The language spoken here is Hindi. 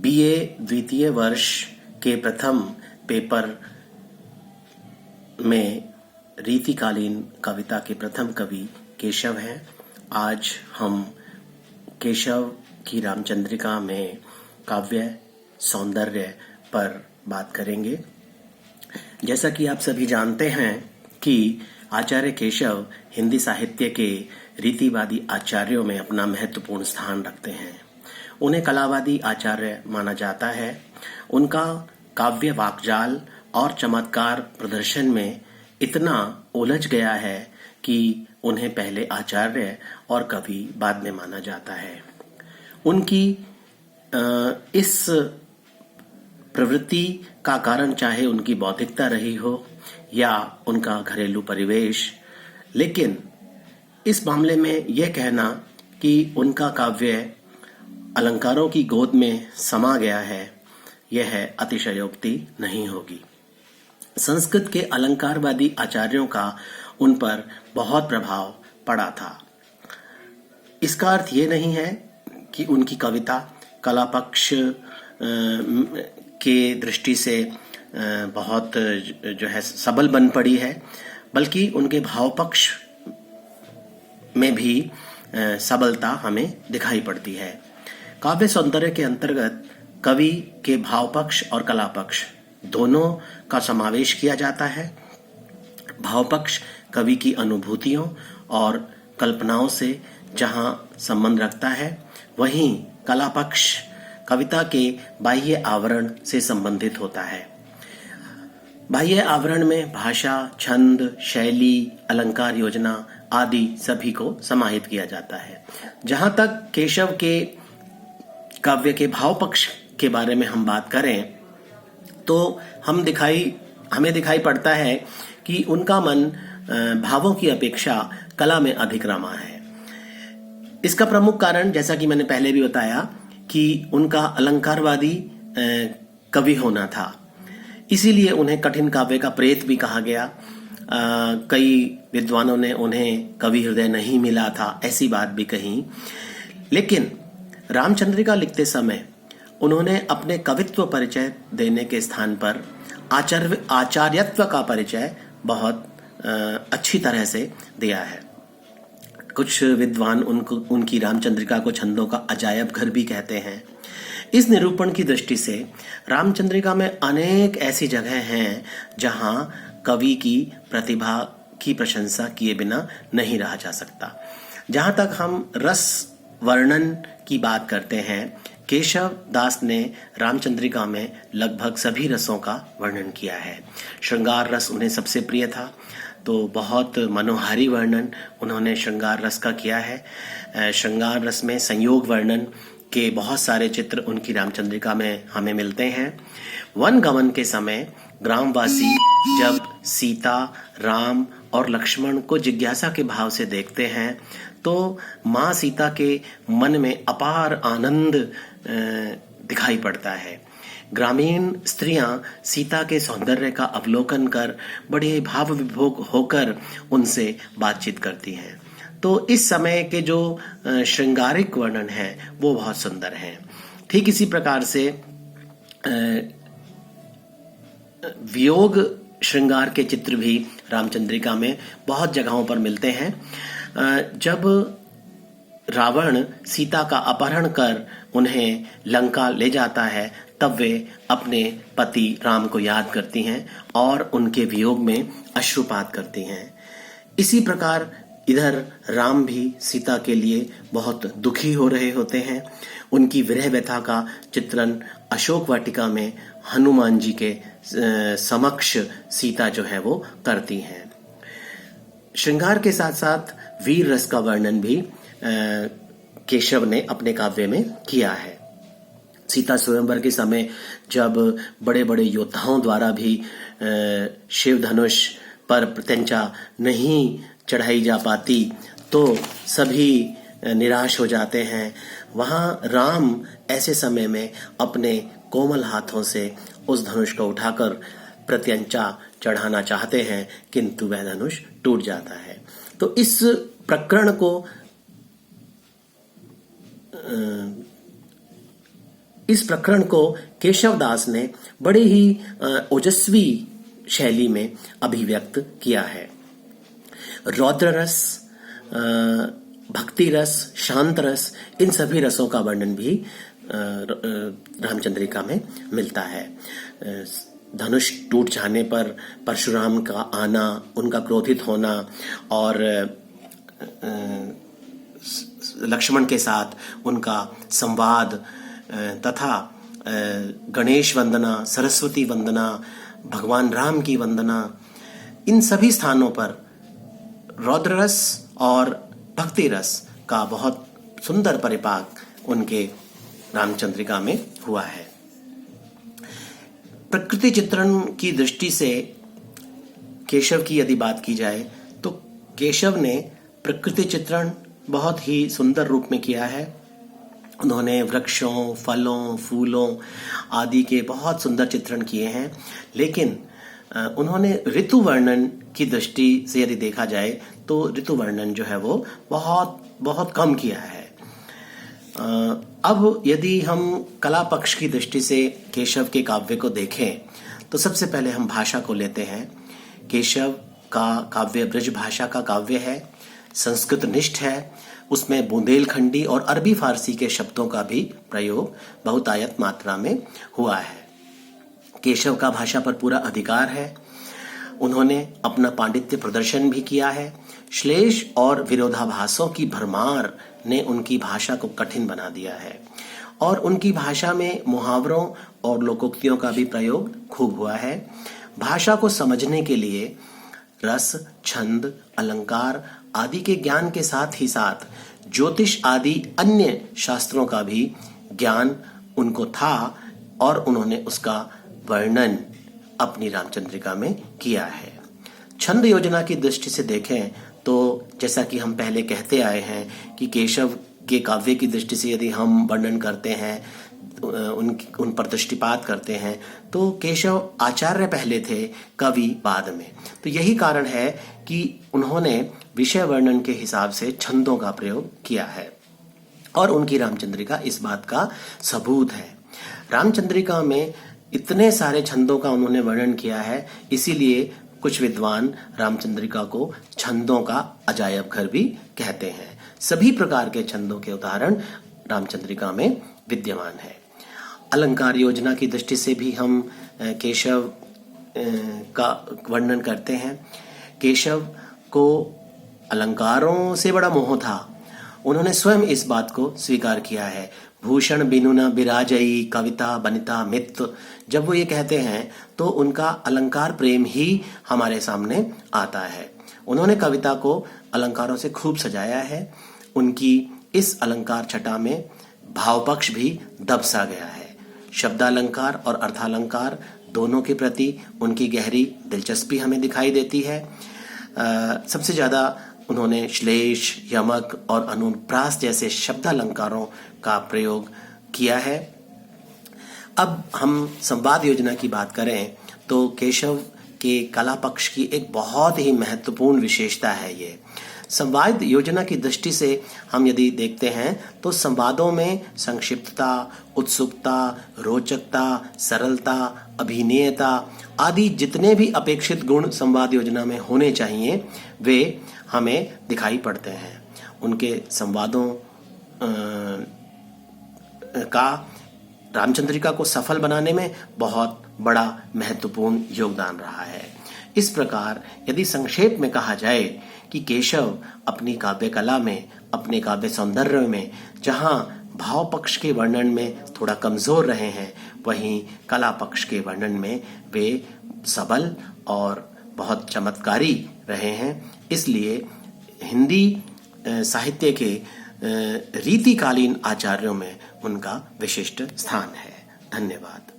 बीए द्वितीय वर्ष के प्रथम पेपर में रीतिकालीन कविता के प्रथम कवि केशव हैं। आज हम केशव की रामचंद्रिका में काव्य सौंदर्य पर बात करेंगे। जैसा कि आप सभी जानते हैं कि आचार्य केशव हिंदी साहित्य के रीतिवादी आचार्यों में अपना महत्वपूर्ण स्थान रखते हैं। उन्हें कलावादी आचार्य माना जाता है। उनका काव्य वाकजाल और चमत्कार प्रदर्शन में इतना उलझ गया है कि उन्हें पहले आचार्य और कवि बाद में माना जाता है। उनकी इस प्रवृत्ति का कारण चाहे उनकी बौद्धिकता रही हो या उनका घरेलू परिवेश, लेकिन इस मामले में यह कहना कि उनका काव्य अलंकारों की गोद में समा गया है, यह अतिशयोक्ति नहीं होगी। संस्कृत के अलंकारवादी आचार्यों का उन पर बहुत प्रभाव पड़ा था। इसका अर्थ ये नहीं है कि उनकी कविता कला पक्ष के दृष्टि से बहुत जो है सबल बन पड़ी है, बल्कि उनके भाव पक्ष में भी सबलता हमें दिखाई पड़ती है। काव्य सौंदर्य के अंतर्गत कवि के भाव पक्ष और कला पक्ष दोनों का समावेश किया जाता है। भाव पक्ष कवि की अनुभूतियों और कल्पनाओं से जहां संबंध रखता है, वहीं कला पक्ष कविता के बाह्य आवरण से संबंधित होता है। बाह्य आवरण में भाषा, छंद, शैली, अलंकार योजना आदि सभी को समाहित किया जाता है। जहां तक केशव के काव्य के भाव पक्ष के बारे में हम बात करें तो हमें दिखाई पड़ता है कि उनका मन भावों की अपेक्षा कला में अधिक रमा है। इसका प्रमुख कारण, जैसा कि मैंने पहले भी बताया, कि उनका अलंकारवादी कवि होना था। इसीलिए उन्हें कठिन काव्य का प्रेत भी कहा गया। कई विद्वानों ने उन्हें कवि हृदय नहीं मिला था, ऐसी बात भी कही। लेकिन रामचंद्रिका लिखते समय उन्होंने अपने कवित्व परिचय देने के स्थान पर आचार्यत्व का परिचय बहुत अच्छी तरह से दिया है। कुछ विद्वान उनकी रामचंद्रिका को छंदों का अजायब घर भी कहते हैं। इस निरूपण की दृष्टि से रामचंद्रिका में अनेक ऐसी जगह हैं जहां कवि की प्रतिभा की प्रशंसा किए बिना नहीं रहा जा सकता। जहां तक हम रस वर्णन की बात करते हैं, केशव दास ने रामचंद्रिका में लगभग सभी रसों का वर्णन किया है। श्रृंगार रस उन्हें सबसे प्रिय था, तो बहुत मनोहारी वर्णन उन्होंने श्रृंगार रस का किया है। श्रृंगार रस में संयोग वर्णन के बहुत सारे चित्र उनकी रामचंद्रिका में हमें मिलते हैं। वन गमन के समय ग्रामवासी जब सीता, राम और लक्ष्मण को जिज्ञासा के भाव से देखते हैं तो माँ सीता के मन में अपार आनंद दिखाई पड़ता है। ग्रामीण स्त्रियां सीता के सौंदर्य का अवलोकन कर बड़े भाव विभोर होकर उनसे बातचीत करती हैं। तो इस समय के जो श्रृंगारिक वर्णन है वो बहुत सुंदर हैं। ठीक इसी प्रकार से वियोग श्रृंगार के चित्र भी रामचंद्रिका में बहुत जगहों पर मिलते हैं। जब रावण सीता का अपहरण कर उन्हें लंका ले जाता है, तब वे अपने पति राम को याद करती हैं और उनके वियोग में अश्रुपात करती हैं। इसी प्रकार इधर राम भी सीता के लिए बहुत दुखी हो रहे होते हैं। उनकी विरह व्यथा का चित्रण अशोक वाटिका में हनुमान जी के समक्ष सीता जो है वो करती हैं। श्रृंगार के साथ साथ वीर रस का वर्णन भी केशव ने अपने काव्य में किया है। सीता स्वयंवर के समय जब बड़े बड़े योद्धाओं द्वारा भी शिव धनुष पर प्रत्यंचा नहीं चढ़ाई जा पाती तो सभी निराश हो जाते हैं। वहां राम ऐसे समय में अपने कोमल हाथों से उस धनुष को उठाकर प्रत्यंचा चढ़ाना चाहते हैं, किंतु वह धनुष टूट जाता है। तो इस प्रकरण को इस प्रकरण को केशवदास ने बड़े ही ओजस्वी शैली में अभिव्यक्त किया है। रौद्र रस, भक्ति रस, शांत रस, इन सभी रसों का वर्णन भी रामचंद्रिका में मिलता है। धनुष टूट जाने पर परशुराम का आना, उनका क्रोधित होना और लक्ष्मण के साथ उनका संवाद तथा गणेश वंदना, सरस्वती वंदना, भगवान राम की वंदना, इन सभी स्थानों पर रौद्र रस और भक्ति रस का बहुत सुंदर परिपाक उनके रामचंद्रिका में हुआ है। प्रकृति चित्रण की दृष्टि से केशव की यदि बात की जाए तो केशव ने प्रकृति चित्रण बहुत ही सुंदर रूप में किया है। उन्होंने वृक्षों, फलों, फूलों आदि के बहुत सुंदर चित्रण किए हैं, लेकिन उन्होंने ऋतु वर्णन की दृष्टि से यदि देखा जाए तो ऋतु वर्णन जो है वो बहुत बहुत कम किया है। अब यदि हम कला पक्ष की दृष्टि से केशव के काव्य को देखें तो सबसे पहले हम भाषा को लेते हैं। केशव का काव्य ब्रज भाषा का काव्य है, संस्कृत निष्ठ है, उसमें बुंदेलखंडी और अरबी फारसी के शब्दों का भी प्रयोग बहुतायत मात्रा में हुआ है। केशव का भाषा पर पूरा अधिकार है। उन्होंने अपना पांडित्य प्रदर्शन भी किया है। श्लेष और विरोधाभासों की भरमार ने उनकी भाषा को कठिन बना दिया है और उनकी भाषा में मुहावरों और लोकोक्तियों का भी प्रयोग खूब हुआ है। भाषा को समझने के लिए रस, छंद, अलंकार आदि के ज्ञान के साथ ही साथ ज्योतिष आदि अन्य शास्त्रों का भी ज्ञान उनको था और उन्होंने उसका वर्णन अपनी रामचंद्रिका में किया है। छंद योजना की दृष्टि से देखें तो जैसा कि हम पहले कहते आए हैं कि केशव के काव्य की दृष्टि से यदि हम वर्णन करते हैं, उन पर दृष्टिपात करते हैं तो केशव आचार्य पहले थे, कवि बाद में। तो यही कारण है कि उन्होंने विषय वर्णन के हिसाब से छंदों का प्रयोग किया है और उनकी रामचंद्रिका इस बात का सबूत है। रामचंद्रिका में इतने सारे छंदों का उन्होंने वर्णन किया है, इसीलिए कुछ विद्वान रामचंद्रिका को छंदों का अजायब घर भी कहते हैं। सभी प्रकार के छंदों के उदाहरण रामचंद्रिका में विद्यमान है। अलंकार योजना की दृष्टि से भी हम केशव का वर्णन करते हैं। केशव को अलंकारों से बड़ा मोह था। उन्होंने स्वयं इस बात को स्वीकार किया है। भूषण बिनु न बिराजई कविता बनिता मित्र, जब वो ये कहते हैं तो उनका अलंकार प्रेम ही हमारे सामने आता है। उन्होंने कविता को अलंकारों से खूब सजाया है। उनकी इस अलंकार छटा में भाव पक्ष भी दबसा गया है। शब्दालंकार और अर्थालंकार दोनों के प्रति उनकी गहरी दिलचस्पी हमें दिखाई देती है। सबसे ज्यादा उन्होंने श्लेष, यमक और अनुप्रास जैसे शब्दालंकारों का प्रयोग किया है। अब हम संवाद योजना की बात करें तो केशव के कला पक्ष की एक बहुत ही महत्वपूर्ण विशेषता है ये। संवाद योजना की दृष्टि से हम यदि देखते हैं तो संवादों में संक्षिप्तता, उत्सुकता, रोचकता, सरलता, अभिनयता आदि जितने भी अपेक्षित गुण संवाद योजना में होने चाहिए वे हमें दिखाई पड़ते हैं। उनके संवादों का रामचंद्रिका को सफल बनाने में बहुत बड़ा महत्वपूर्ण योगदान रहा है। इस प्रकार यदि संक्षेप में कहा जाए कि केशव अपनी काव्य कला में, अपने काव्य सौंदर्य में जहां भाव पक्ष के वर्णन में थोड़ा कमजोर रहे हैं, वहीं कला पक्ष के वर्णन में वे सबल और बहुत चमत्कारी रहे हैं। इसलिए हिंदी साहित्य के रीतिकालीन आचार्यों में उनका विशिष्ट स्थान है। धन्यवाद।